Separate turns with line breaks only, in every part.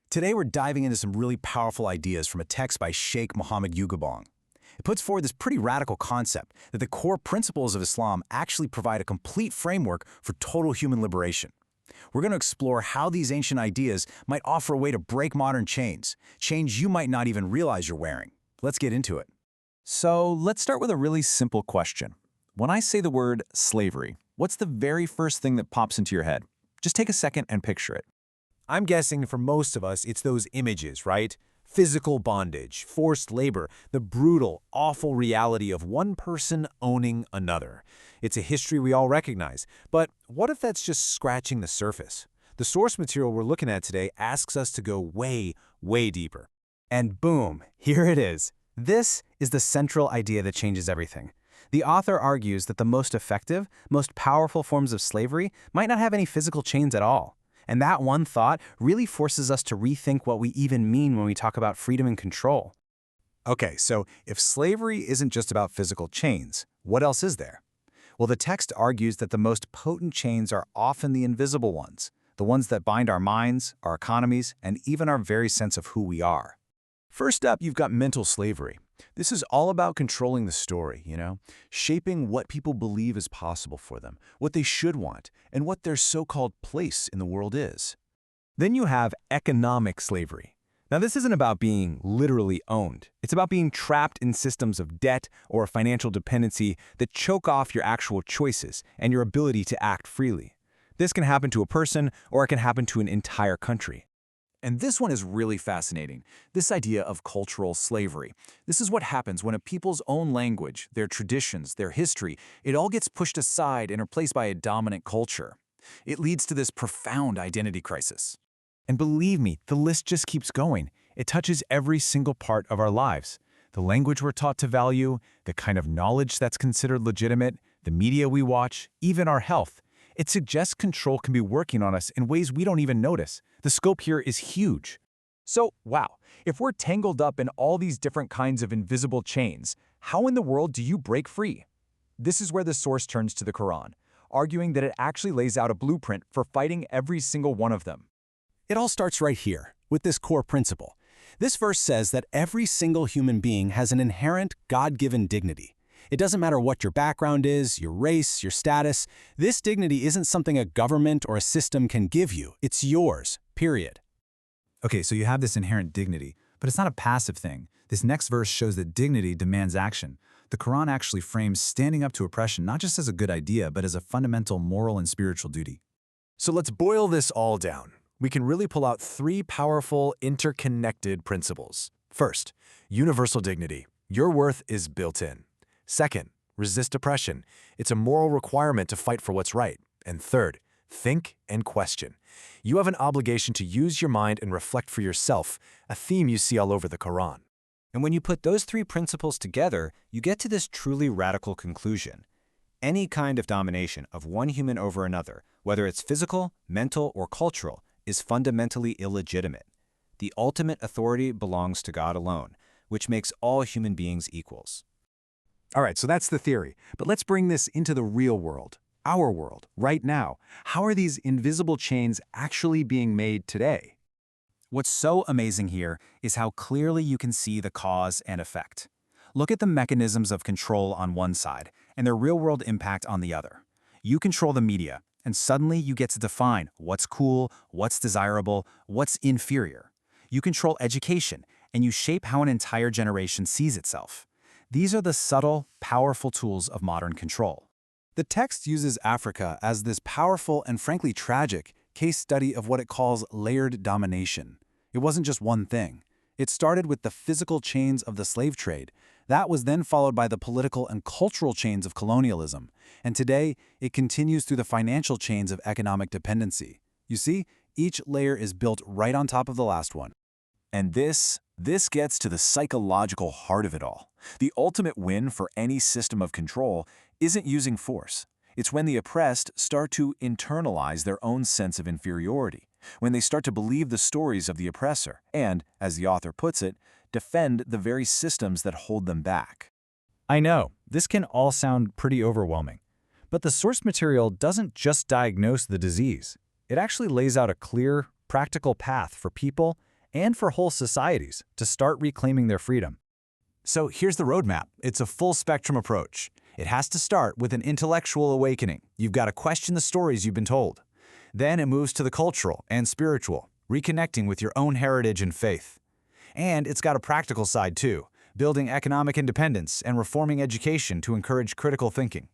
Today we're diving into some really powerful ideas from a text by Sheikh Mohammed Ngubong. It puts forward this pretty radical concept that the core principles of Islam actually provide a complete framework for total human liberation. We're going to explore how these ancient ideas might offer a way to break modern chains you might not even realize you're wearing. Let's get into it.
So let's start with a really simple question. When I say the word slavery, what's the very first thing that pops into your head? Just take a second and picture it.
I'm guessing for most of us, it's those images, right? Physical bondage, forced labor, the brutal, awful reality of one person owning another. It's a history we all recognize, but what if that's just scratching the surface? The source material we're looking at today asks us to go way, way deeper.
And boom, here it is. This is the central idea that changes everything. The author argues that the most effective, most powerful forms of slavery might not have any physical chains at all. And that one thought really forces us to rethink what we even mean when we talk about freedom and control.
Okay, so if slavery isn't just about physical chains, what else is there? Well, the text argues that the most potent chains are often the invisible ones, the ones that bind our minds, our economies, and even our very sense of who we are.
First up, you've got mental slavery. This is all about controlling the story, shaping what people believe is possible for them, what they should want, and what their so-called place in the world is. Then you have economic slavery. Now, this isn't about being literally owned. It's about being trapped in systems of debt or financial dependency that choke off your actual choices and your ability to act freely. This can happen to a person, or it can happen to an entire country.
And this one is really fascinating, this idea of cultural slavery. This is what happens when a people's own language, their traditions, their history, it all gets pushed aside and replaced by a dominant culture. It leads to this profound identity crisis.
And believe me, the list just keeps going. It touches every single part of our lives. The language we're taught to value, the kind of knowledge that's considered legitimate, the media we watch, even our health. It suggests control can be working on us in ways we don't even notice. The scope here is huge.
So, wow, if we're tangled up in all these different kinds of invisible chains, how in the world do you break free? This is where the source turns to the Qur'an, arguing that it actually lays out a blueprint for fighting every single one of them.
It all starts right here, with this core principle. This verse says that every single human being has an inherent God-given dignity. It doesn't matter what your background is, your race, your status. This dignity isn't something a government or a system can give you. It's yours, period.
Okay, so you have this inherent dignity, but it's not a passive thing. This next verse shows that dignity demands action. The Quran actually frames standing up to oppression not just as a good idea, but as a fundamental moral and spiritual duty.
So let's boil this all down. We can really pull out three powerful, interconnected principles. First, universal dignity. Your worth is built in. Second, resist oppression. It's a moral requirement to fight for what's right. And third, think and question. You have an obligation to use your mind and reflect for yourself, a theme you see all over the Quran.
And when you put those three principles together, you get to this truly radical conclusion. Any kind of domination of one human over another, whether it's physical, mental, or cultural, is fundamentally illegitimate. The ultimate authority belongs to God alone, which makes all human beings equals.
All right, so that's the theory. But let's bring this into the real world, our world, right now. How are these invisible chains actually being made today?
What's so amazing here is how clearly you can see the cause and effect. Look at the mechanisms of control on one side and their real-world impact on the other. You control the media, and suddenly you get to define what's cool, what's desirable, what's inferior. You control education, and you shape how an entire generation sees itself. These are the subtle, powerful tools of modern control. The text uses Africa as this powerful and frankly tragic case study of what it calls layered domination. It wasn't just one thing. It started with the physical chains of the slave trade. That was then followed by the political and cultural chains of colonialism. And today, it continues through the financial chains of economic dependency. You see, each layer is built right on top of the last one.
And this gets to the psychological heart of it all. The ultimate win for any system of control isn't using force. It's when the oppressed start to internalize their own sense of inferiority, when they start to believe the stories of the oppressor and, as the author puts it, defend the very systems that hold them back.
I know, this can all sound pretty overwhelming. But the source material doesn't just diagnose the disease. It actually lays out a clear, practical path for people
and for whole societies to start reclaiming their freedom. So here's the roadmap. It's a full-spectrum approach. It has to start with an intellectual awakening. You've got to question the stories you've been told. Then it moves to the cultural and spiritual, reconnecting with your own heritage and faith. And it's got a practical side too, building economic independence and reforming education to encourage critical thinking.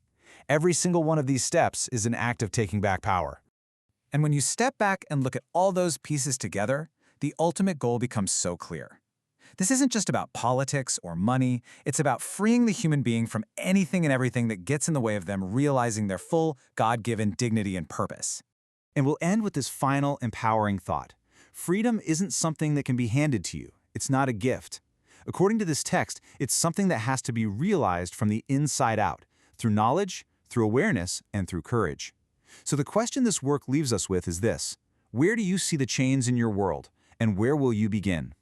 Every single one of these steps is an act of taking back power.
And when you step back and look at all those pieces together, the ultimate goal becomes so clear. This isn't just about politics or money, it's about freeing the human being from anything and everything that gets in the way of them realizing their full, God-given dignity and purpose. And we'll end with this final, empowering thought. Freedom isn't something that can be handed to you. It's not a gift. According to this text, it's something that has to be realized from the inside out, through knowledge, through awareness, and through courage. So the question this work leaves us with is this: where do you see the chains in your world, and where will you begin?